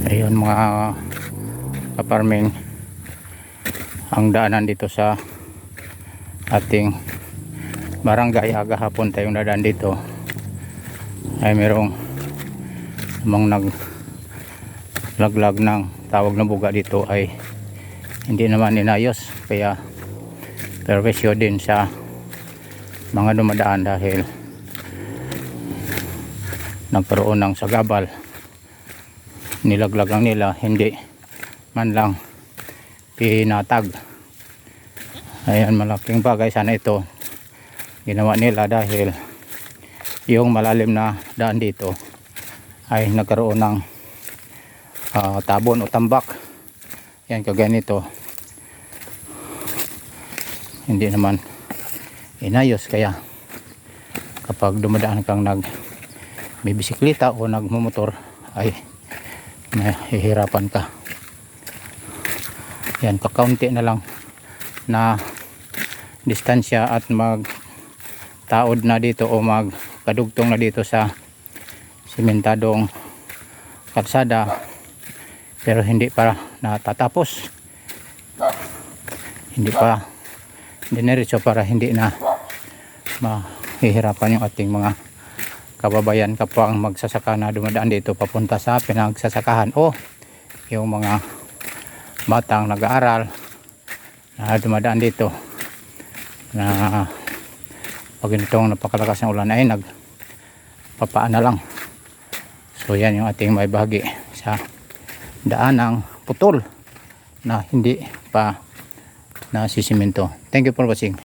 Ayun mga kaparming, ang daanan dito sa ating barangay. Agahapon tayong dadaan dito ay merong namang naglaglag ng tawag na buga dito, ay hindi naman inayos, kaya perwisyo din sa mga dumadaan dahil nagkaroon ng sagabal. Nilaglag lang nila, hindi man lang pinatag. Ayan, malaking bagay sana ito ginawa nila dahil yung malalim na daan dito ay nagkaroon ng tabon o tambak. Yan, kaganito hindi naman inayos, kaya kapag dumadaan kang nagbibisikleta o nagmumotor ay nahihirapan ka. Yan, kakaunti na lang na distansya at magtaod na dito o magkadugtong na dito sa simentadong kalsada, pero hindi pa natatapos, hindi dinerecho para hindi na mahihirapan yung ating mga kababayan kapag magsasaka na dumadaan dito papunta sa pinagsasakahan, o yung mga batang nag-aaral na dumadaan dito na pag itong napakalakas ng ulan ay nagpapaan na lang. So yan yung ating may bahagi sa daan ng putol na hindi pa nasisimento. Thank you for watching.